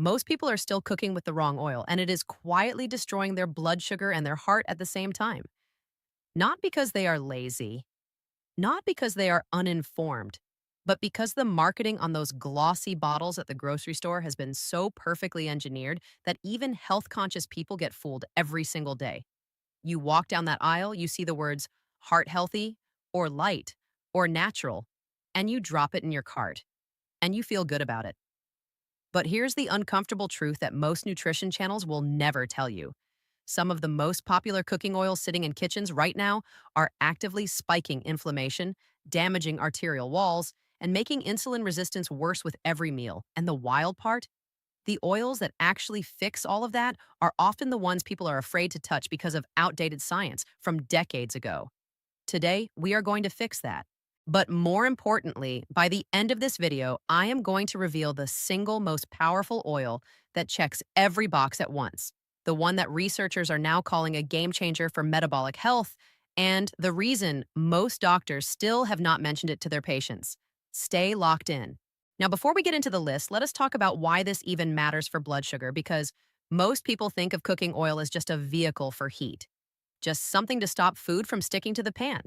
Most people are still cooking with the wrong oil, and it is quietly destroying their blood sugar and their heart at the same time. Not because they are lazy, not because they are uninformed, but because the marketing on those glossy bottles at the grocery store has been so perfectly engineered that even health conscious people get fooled every single day. You walk down that aisle, you see the words heart healthy, or light, or natural, and you drop it in your cart, and you feel good about it. But here's the uncomfortable truth that most nutrition channels will never tell you. Some of the most popular cooking oils sitting in kitchens right now are actively spiking inflammation, damaging arterial walls, and making insulin resistance worse with every meal. And the wild part? The oils that actually fix all of that are often the ones people are afraid to touch because of outdated science from decades ago. Today, we are going to fix that. But more importantly, by the end of this video, I am going to reveal the single most powerful oil that checks every box at once, the one that researchers are now calling a game changer for metabolic health, and the reason most doctors still have not mentioned it to their patients. Stay locked in. Now, before we get into the list, let us talk about why this even matters for blood sugar, because most people think of cooking oil as just a vehicle for heat, just something to stop food from sticking to the pan.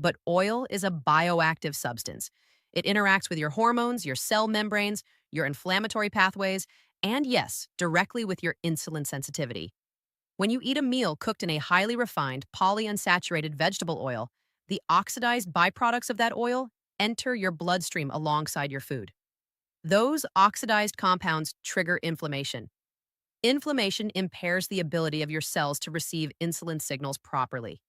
But oil is a bioactive substance. It interacts with your hormones, your cell membranes, your inflammatory pathways, and yes, directly with your insulin sensitivity. When you eat a meal cooked in a highly refined, polyunsaturated vegetable oil, the oxidized byproducts of that oil enter your bloodstream alongside your food. Those oxidized compounds trigger inflammation. Inflammation impairs the ability of your cells to receive insulin signals properly.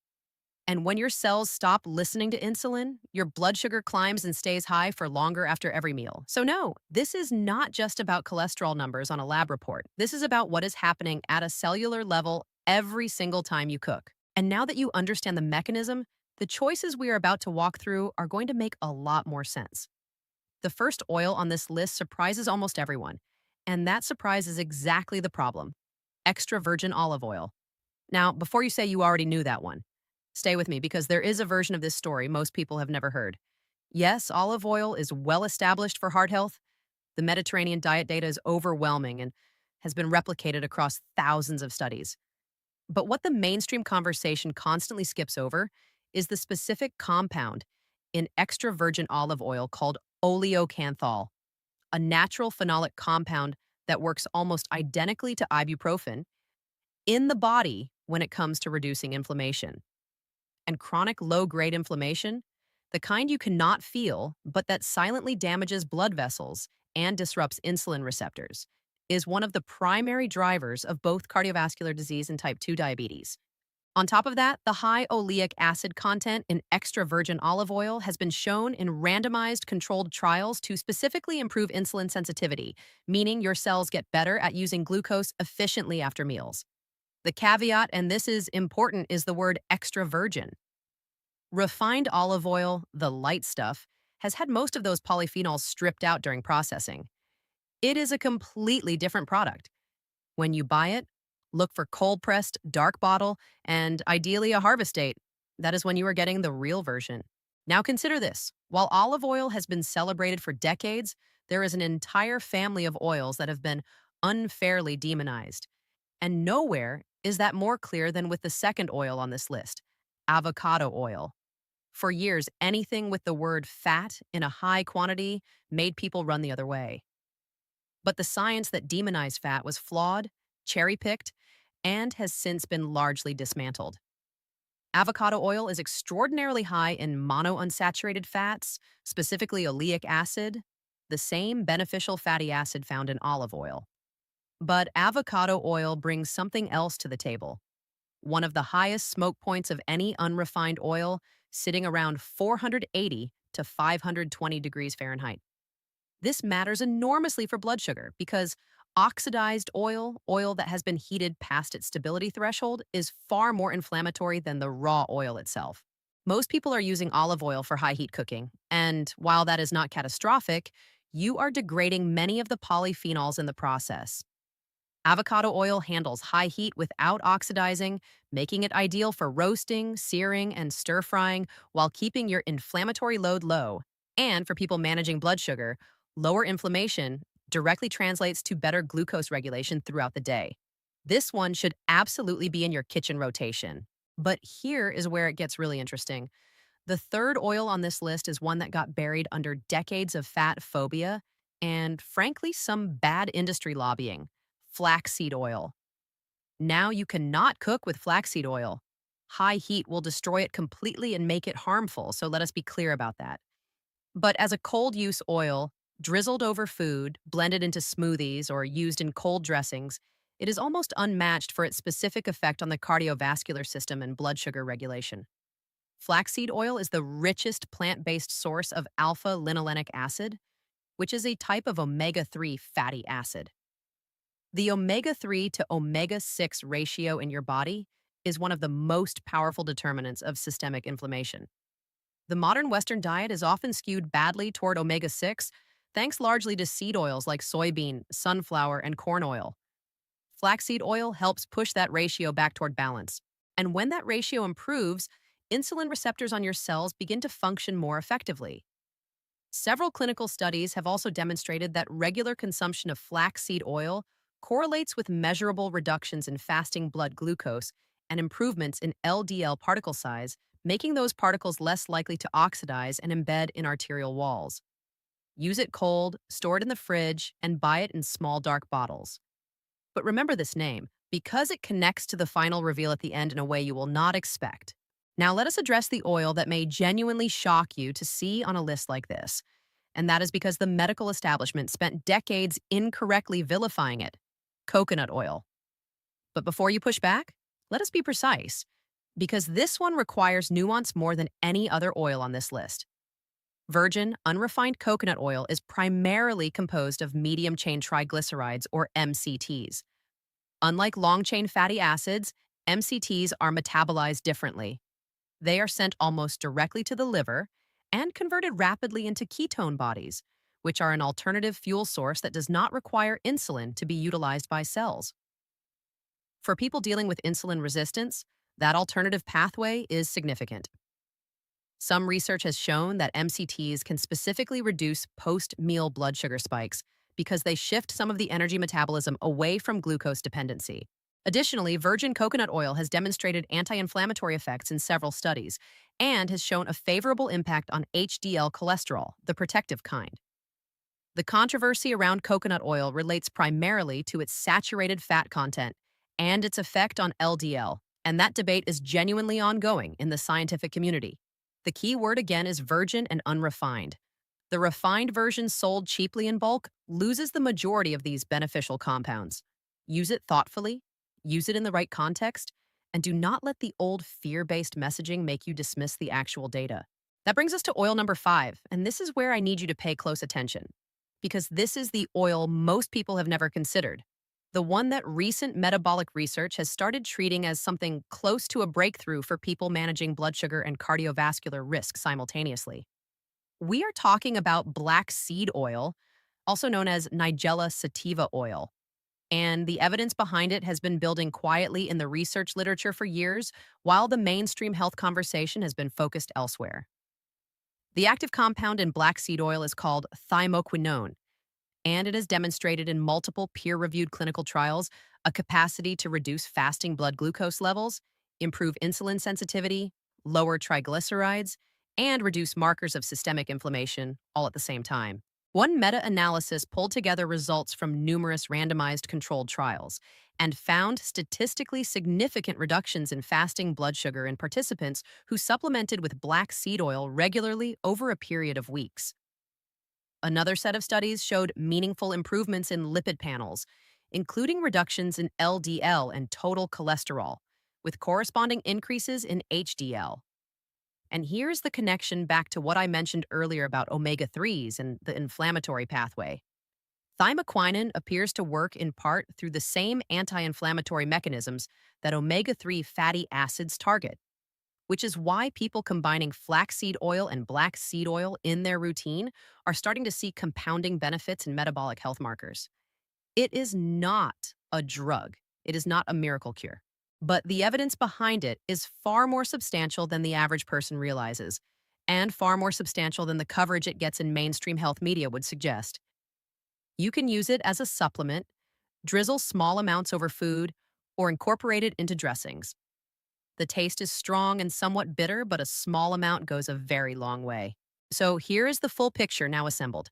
And when your cells stop listening to insulin, your blood sugar climbs and stays high for longer after every meal. So no, this is not just about cholesterol numbers on a lab report. This is about what is happening at a cellular level every single time you cook. And now that you understand the mechanism, the choices we are about to walk through are going to make a lot more sense. The first oil on this list surprises almost everyone, and that surprise is exactly the problem: extra virgin olive oil. Now, before you say you already knew that one, stay with me because there is a version of this story most people have never heard. Yes, olive oil is well established for heart health. The Mediterranean diet data is overwhelming and has been replicated across thousands of studies. But what the mainstream conversation constantly skips over is the specific compound in extra virgin olive oil called oleocanthal, a natural phenolic compound that works almost identically to ibuprofen in the body when it comes to reducing inflammation. And chronic low-grade inflammation, the kind you cannot feel but that silently damages blood vessels and disrupts insulin receptors, is one of the primary drivers of both cardiovascular disease and type 2 diabetes. On top of that, the high oleic acid content in extra virgin olive oil has been shown in randomized controlled trials to specifically improve insulin sensitivity, meaning your cells get better at using glucose efficiently after meals. The caveat, and this is important, is the word extra virgin. Refined olive oil, the light stuff, has had most of those polyphenols stripped out during processing. It is a completely different product. When you buy it, look for cold pressed, dark bottle, and ideally a harvest date. That is when you are getting the real version. Now consider this. While olive oil has been celebrated for decades, there is an entire family of oils that have been unfairly demonized. And nowhere is that more clear than with the second oil on this list: avocado oil. For years, anything with the word fat in a high quantity made people run the other way. But the science that demonized fat was flawed, cherry-picked, and has since been largely dismantled. Avocado oil is extraordinarily high in monounsaturated fats, specifically oleic acid, the same beneficial fatty acid found in olive oil. But avocado oil brings something else to the table: one of the highest smoke points of any unrefined oil, sitting around 480 to 520 degrees Fahrenheit. This matters enormously for blood sugar because oxidized oil that has been heated past its stability threshold, is far more inflammatory than the raw oil itself. Most people are using olive oil for high heat cooking, and while that is not catastrophic, you are degrading many of the polyphenols in the process. Avocado oil handles high heat without oxidizing, making it ideal for roasting, searing, and stir-frying while keeping your inflammatory load low. And for people managing blood sugar, lower inflammation directly translates to better glucose regulation throughout the day. This one should absolutely be in your kitchen rotation. But here is where it gets really interesting. The third oil on this list is one that got buried under decades of fat phobia and, frankly, some bad industry lobbying: flaxseed oil. Now you cannot cook with flaxseed oil. High heat will destroy it completely and make it harmful, so let us be clear about that. But as a cold use oil, drizzled over food, blended into smoothies, or used in cold dressings, it is almost unmatched for its specific effect on the cardiovascular system and blood sugar regulation. Flaxseed oil is the richest plant based source of alpha linolenic acid, which is a type of omega 3 fatty acid. The omega 3 to omega 6 ratio in your body is one of the most powerful determinants of systemic inflammation. The modern Western diet is often skewed badly toward omega 6, thanks largely to seed oils like soybean, sunflower, and corn oil. Flaxseed oil helps push that ratio back toward balance. And when that ratio improves, insulin receptors on your cells begin to function more effectively. Several clinical studies have also demonstrated that regular consumption of flaxseed oil correlates with measurable reductions in fasting blood glucose and improvements in LDL particle size, making those particles less likely to oxidize and embed in arterial walls. Use it cold, store it in the fridge, and buy it in small dark bottles. But remember this name, because it connects to the final reveal at the end in a way you will not expect. Now let us address the oil that may genuinely shock you to see on a list like this. And that is because the medical establishment spent decades incorrectly vilifying it: coconut oil. But before you push back, let us be precise, because this one requires nuance more than any other oil on this list. Virgin, unrefined coconut oil is primarily composed of medium-chain triglycerides, or MCTs. Unlike long-chain fatty acids, MCTs are metabolized differently. They are sent almost directly to the liver and converted rapidly into ketone bodies, which are an alternative fuel source that does not require insulin to be utilized by cells. For people dealing with insulin resistance, that alternative pathway is significant. Some research has shown that MCTs can specifically reduce post-meal blood sugar spikes because they shift some of the energy metabolism away from glucose dependency. Additionally, virgin coconut oil has demonstrated anti-inflammatory effects in several studies and has shown a favorable impact on HDL cholesterol, the protective kind. The controversy around coconut oil relates primarily to its saturated fat content and its effect on LDL, and that debate is genuinely ongoing in the scientific community. The key word again is virgin and unrefined. The refined version sold cheaply in bulk loses the majority of these beneficial compounds. Use it thoughtfully, use it in the right context, and do not let the old fear-based messaging make you dismiss the actual data. That brings us to oil number 5, and this is where I need you to pay close attention, because this is the oil most people have never considered, the one that recent metabolic research has started treating as something close to a breakthrough for people managing blood sugar and cardiovascular risk simultaneously. We are talking about black seed oil, also known as Nigella sativa oil. And the evidence behind it has been building quietly in the research literature for years, while the mainstream health conversation has been focused elsewhere. The active compound in black seed oil is called thymoquinone, and it has demonstrated in multiple peer-reviewed clinical trials a capacity to reduce fasting blood glucose levels, improve insulin sensitivity, lower triglycerides, and reduce markers of systemic inflammation all at the same time. One meta-analysis pulled together results from numerous randomized controlled trials and found statistically significant reductions in fasting blood sugar in participants who supplemented with black seed oil regularly over a period of weeks. Another set of studies showed meaningful improvements in lipid panels, including reductions in LDL and total cholesterol, with corresponding increases in HDL. And here's the connection back to what I mentioned earlier about omega-3s and the inflammatory pathway. Thymoquinone appears to work in part through the same anti-inflammatory mechanisms that omega-3 fatty acids target, which is why people combining flaxseed oil and black seed oil in their routine are starting to see compounding benefits in metabolic health markers. It is not a drug. It is not a miracle cure. But the evidence behind it is far more substantial than the average person realizes, and far more substantial than the coverage it gets in mainstream health media would suggest. You can use it as a supplement, drizzle small amounts over food, or incorporate it into dressings. The taste is strong and somewhat bitter, but a small amount goes a very long way. So here is the full picture now assembled.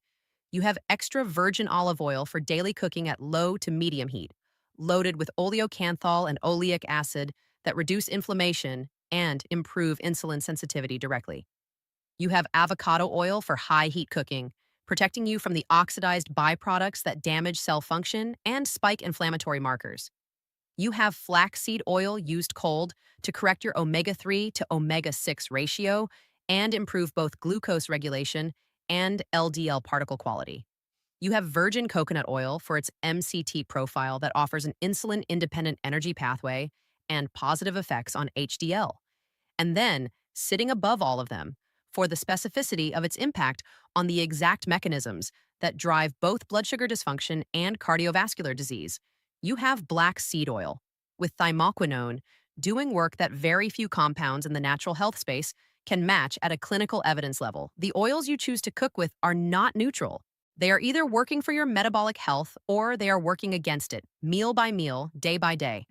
You have extra virgin olive oil for daily cooking at low to medium heat, loaded with oleocanthal and oleic acid that reduce inflammation and improve insulin sensitivity directly. You have avocado oil for high heat cooking, protecting you from the oxidized byproducts that damage cell function and spike inflammatory markers. You have flaxseed oil used cold to correct your omega 3 to omega 6 ratio and improve both glucose regulation and LDL particle quality. You have virgin coconut oil for its MCT profile that offers an insulin independent energy pathway and positive effects on HDL. And then, sitting above all of them, for the specificity of its impact on the exact mechanisms that drive both blood sugar dysfunction and cardiovascular disease, you have black seed oil, with thymoquinone doing work that very few compounds in the natural health space can match at a clinical evidence level. The oils you choose to cook with are not neutral. They are either working for your metabolic health or they are working against it, meal by meal, day by day.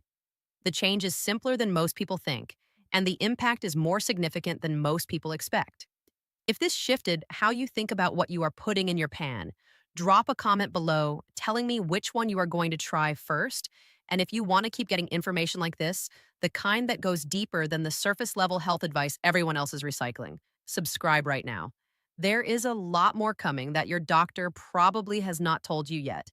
The change is simpler than most people think, and the impact is more significant than most people expect. If this shifted how you think about what you are putting in your pan, drop a comment below telling me which one you are going to try first. And if you want to keep getting information like this, the kind that goes deeper than the surface level health advice everyone else is recycling, subscribe right now. There is a lot more coming that your doctor probably has not told you yet.